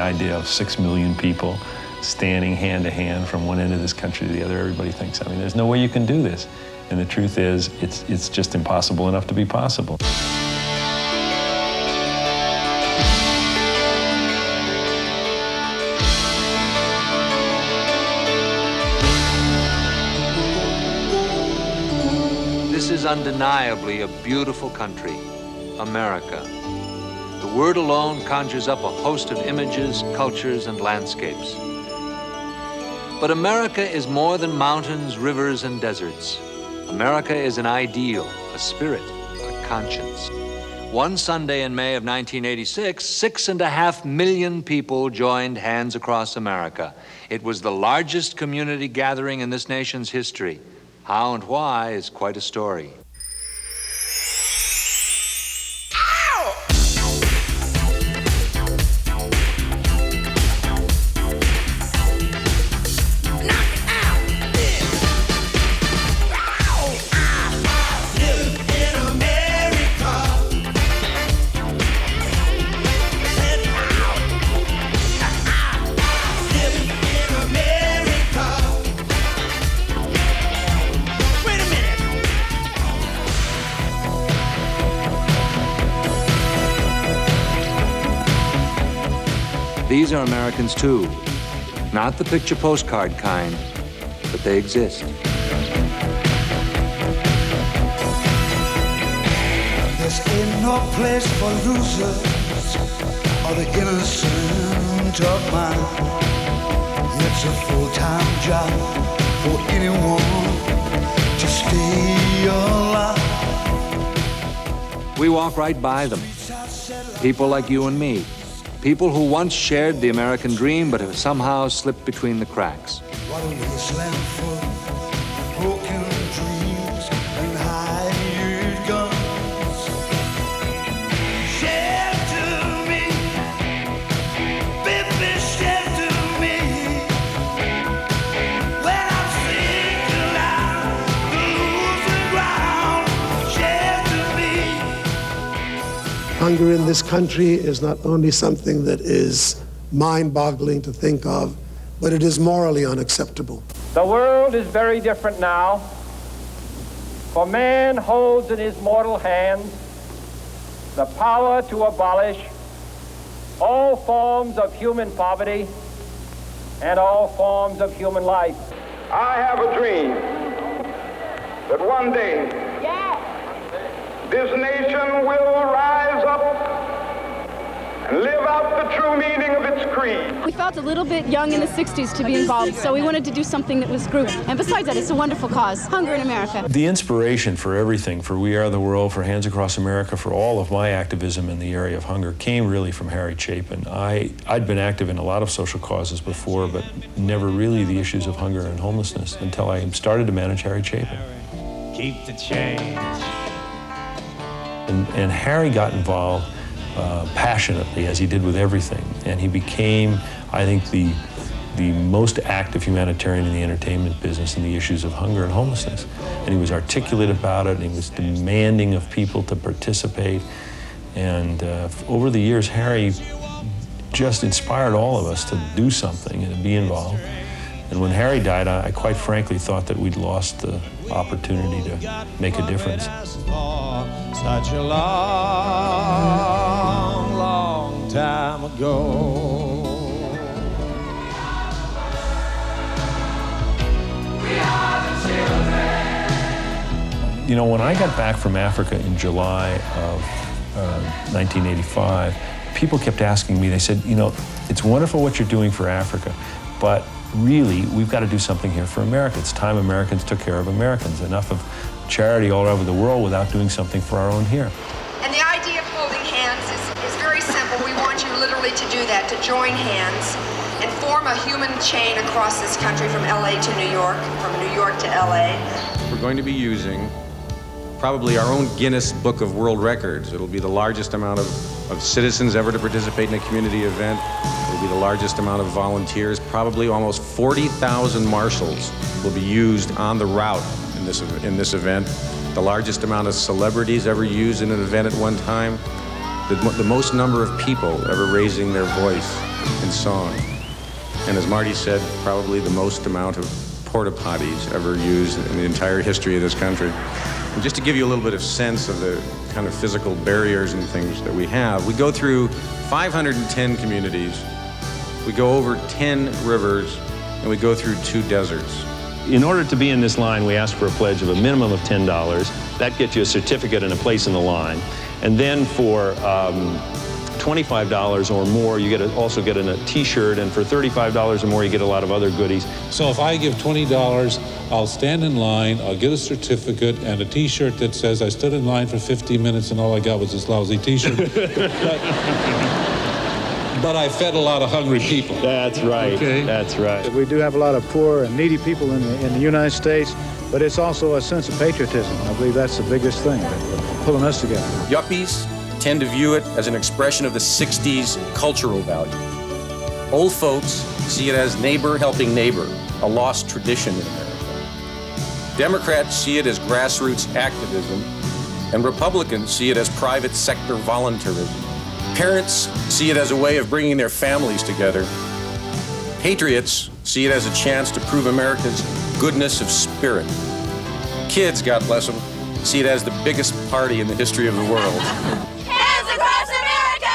idea of 6 million people standing hand to hand from one end of this country to the other. Everybody thinks, I mean, there's no way you can do this. And the truth is, it's just impossible enough to be possible. This is undeniably a beautiful country, America. The word alone conjures up a host of images, cultures, and landscapes. But America is more than mountains, rivers, and deserts. America is an ideal, a spirit, a conscience. One Sunday in May of 1986, 6.5 million people joined Hands Across America. It was the largest community gathering in this nation's history. How and why is quite a story. These are Americans too. Not the picture postcard kind, but they exist. There's ain't no place for losers or the innocent of mind. It's a full-time job for anyone to stay alive. We walk right by them. People like you and me. People who once shared the American dream but have somehow slipped between the cracks. What a wasteland for broken dreams and hired guns. Shelter me, baby, shelter me. When I'm sinking down, losing ground, shelter me. Hunger in this country is not only something that is mind-boggling to think of, but it is morally unacceptable. The world is very different now, for man holds in his mortal hands the power to abolish all forms of human poverty and all forms of human life. I have a dream that one day this nation will rise up and live out the true meaning of its creed. We felt a little bit young in the 60s to be involved, so we wanted to do something that was group. And besides that, it's a wonderful cause, hunger in America. The inspiration for everything, for We Are the World, for Hands Across America, for all of my activism in the area of hunger came really from Harry Chapin. I'd been active in a lot of social causes before, but never really the issues of hunger and homelessness until I started to manage Harry Chapin. Keep the change. And Harry got involved passionately, as he did with everything. And he became, I think, the most active humanitarian in the entertainment business in the issues of hunger and homelessness. And he was articulate about it, and he was demanding of people to participate. And over the years, Harry just inspired all of us to do something and to be involved. And when Harry died, I quite frankly thought that we'd lost the opportunity to make a difference. Such a long, long time ago. We are the children. You know, when I got back from Africa in July of 1985, people kept asking me, they said, you know, it's wonderful what you're doing for Africa, but really, we've got to do something here for America. It's time Americans took care of Americans. Enough of charity all over the world without doing something for our own here. And the idea of holding hands is very simple. We want you literally to do that, to join hands and form a human chain across this country from LA to New York, from New York to LA. We're going to be using probably our own Guinness Book of World Records. It'll be the largest amount of citizens ever to participate in a community event. It'll be the largest amount of volunteers. Probably almost 40,000 marshals will be used on the route in this event. The largest amount of celebrities ever used in an event at one time. The most number of people ever raising their voice in song. And as Marty said, probably the most amount of porta potties ever used in the entire history of this country. And just to give you a little bit of sense of the kind of physical barriers and things that we have, we go through 510 communities, we go over 10 rivers, and we go through 2 deserts. In order to be in this line, we ask for a pledge of a minimum of $10. That gets you a certificate and a place in the line. And then for $25 or more, you also get a T-shirt, and for $35 or more, you get a lot of other goodies. So if I give $20, I'll stand in line, I'll get a certificate and a T-shirt that says I stood in line for 15 minutes and all I got was this lousy T-shirt. But I fed a lot of hungry people. That's right. Okay. That's right. We do have a lot of poor and needy people in the United States, but it's also a sense of patriotism. I believe that's the biggest thing, pulling us together. Yuppies tend to view it as an expression of the 60s cultural value. Old folks see it as neighbor helping neighbor, a lost tradition in America. Democrats see it as grassroots activism, and Republicans see it as private sector voluntarism. Parents see it as a way of bringing their families together. Patriots see it as a chance to prove America's goodness of spirit. Kids, God bless them, see it as the biggest party in the history of the world. Hands across America!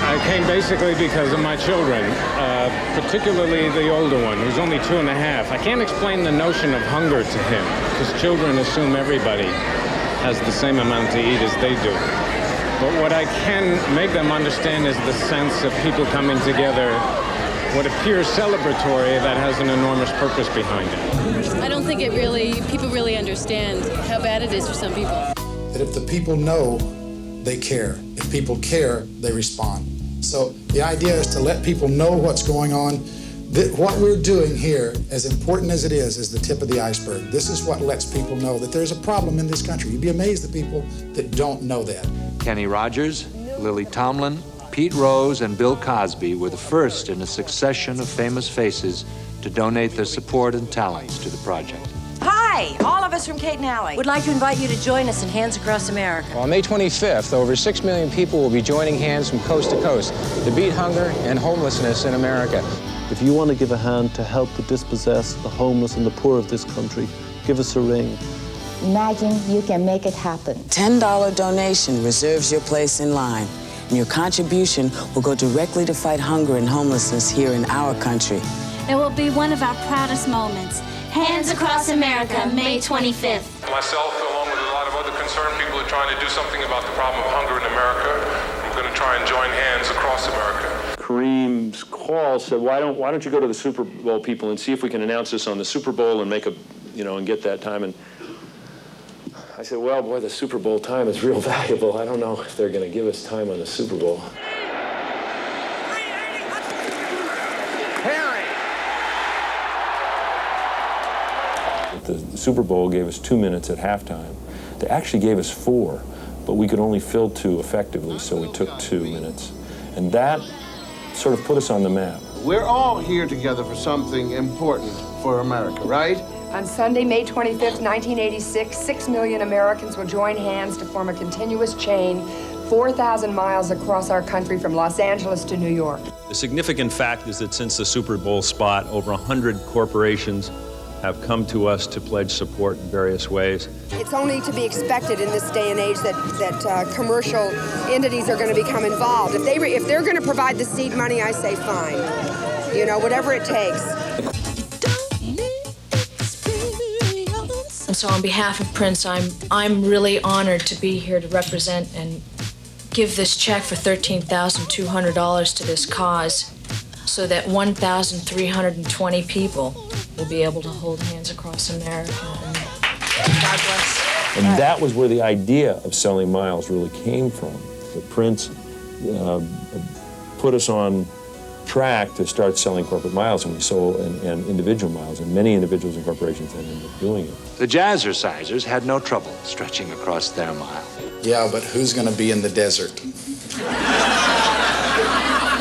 I came basically because of my children, particularly the older one, who's only 2.5. I can't explain the notion of hunger to him, because children assume everybody has the same amount to eat as they do. But what I can make them understand is the sense of people coming together, what appears celebratory that has an enormous purpose behind it. I don't think people really understand how bad it is for some people. That if the people know, they care. If people care, they respond. So the idea is to let people know what's going on. What we're doing here, as important as it is the tip of the iceberg. This is what lets people know that there's a problem in this country. You'd be amazed at people that don't know that. Kenny Rogers, Lily Tomlin, Pete Rose, and Bill Cosby were the first in a succession of famous faces to donate their support and talents to the project. Hi, all of us from Kate and Alley would like to invite you to join us in Hands Across America. On May 25th, over 6 million people will be joining hands from coast to coast to beat hunger and homelessness in America. If you want to give a hand to help the dispossessed, the homeless, and the poor of this country, give us a ring. Imagine you can make it happen. $10 donation reserves your place in line, and your contribution will go directly to fight hunger and homelessness here in our country. It will be one of our proudest moments. Hands Across America, May 25th. Myself, along with a lot of other concerned people, are trying to do something about the problem of hunger in America. I'm going to try and join hands across America. Kareem's call said, why don't you go to the Super Bowl people and see if we can announce this on the Super Bowl and make and get that time. And I said, well, boy, the Super Bowl time is real valuable. I don't know if they're going to give us time on the Super Bowl. The Super Bowl gave us 2 minutes at halftime. They actually gave us 4, but we could only fill 2 effectively, so we took 2 minutes. And that sort of put us on the map. We're all here together for something important for America, right? On Sunday, May 25th, 1986, 6 million Americans will join hands to form a continuous chain 4,000 miles across our country from Los Angeles to New York. The significant fact is that since the Super Bowl spot, over 100 corporations have come to us to pledge support in various ways. It's only to be expected in this day and age that commercial entities are going to become involved. If they're going to provide the seed money, I say fine. Whatever it takes. And so on behalf of Prince, I'm really honored to be here to represent and give this check for $13,200 to this cause so that 1,320 people will be able to hold hands across America. And God bless. And that was where the idea of selling miles really came from. The Prince put us on track to start selling corporate miles, and we sold and individual miles, and many individuals and corporations then ended up doing it. The Jazzercisers had no trouble stretching across their mile. Yeah, but who's going to be in the desert?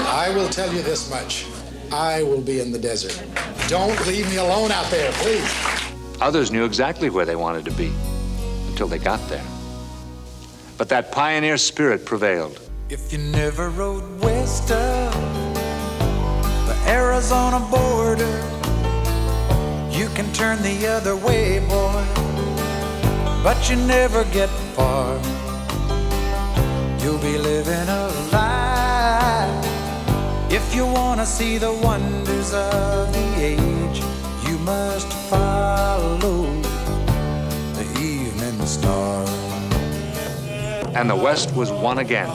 I will tell you this much. I will be in the desert. Don't leave me alone out there, please. Others knew exactly where they wanted to be until they got there. But that pioneer spirit prevailed. If you never rode west of the Arizona border, you can turn the other way, boy, but you never get far. You'll be living a lie. If you want to see the wonders of the age, you must follow the evening star. And the West was won again,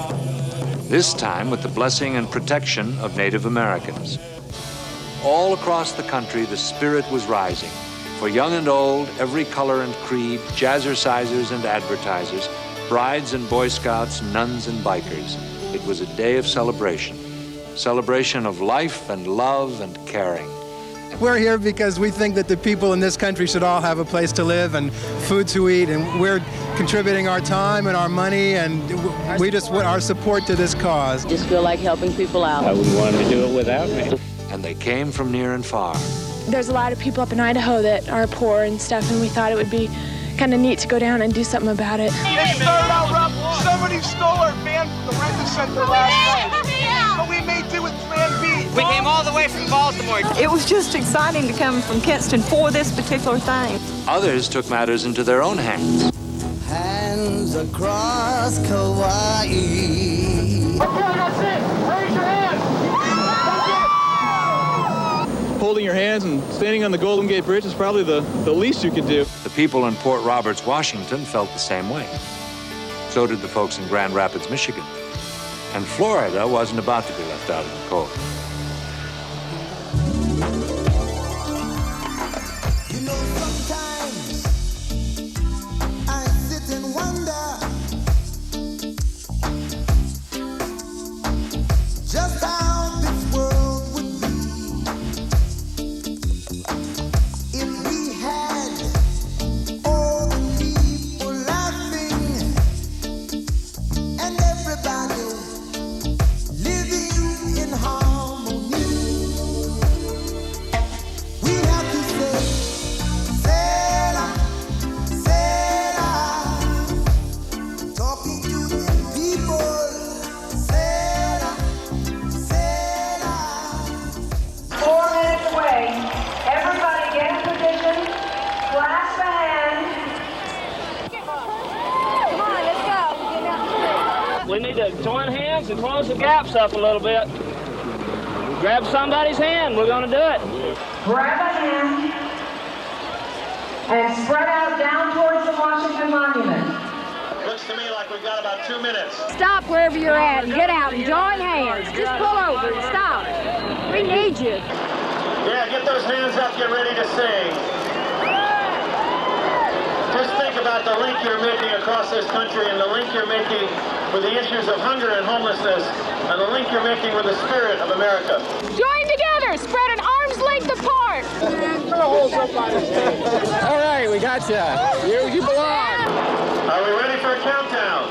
this time with the blessing and protection of Native Americans. All across the country, the spirit was rising. For young and old, every color and creed, jazzercisers and advertisers, brides and Boy Scouts, nuns and bikers. It was a day of celebration. Celebration of life and love and caring. We're here because we think that the people in this country should all have a place to live and food to eat, and we're contributing our time and our money, and we just want our support to this cause. Just feel like helping people out. I wouldn't want them to do it without me. And they came from near and far. There's a lot of people up in Idaho that are poor and stuff, and we thought it would be kind of neat to go down and do something about it. It started out rough. Somebody stole our van from the rental center last night. So we made do with Plan B. We came all the way from Baltimore. It was just exciting to come from Kinston for this particular thing. Others took matters into their own hands. Hands across Kauai. Okay, that's it. Raise your hands. Holding your hands and standing on the Golden Gate Bridge is probably the least you could do. The people in Port Roberts, Washington felt the same way. So did the folks in Grand Rapids, Michigan. And Florida wasn't about to be left out in the cold. You know, sometimes I sit and wonder just how this world would be if we had all the people laughing and everybody living in harmony. We have to say, Sela, Sela, talking to the people, Sela, Sela. 4 minutes away. Everybody get in position. Clasp a hand. Come on, let's go. We need to join hands and close the gaps up a little bit. Grab somebody's hand. We're going to do it. Grab a hand and spread out down towards the Washington Monument. Looks to me like we've got about 2 minutes. Stop wherever you're at and get out and join hands. Just pull over and stop. We need you. Yeah, get those hands up, get ready to sing. Just think about the link you're making across this country and the link you're making with the issues of hunger and homelessness and the link you're making with the spirit of America. Join together. Spread an arm's length apart. All right, we got you. You belong. Are we ready for a countdown?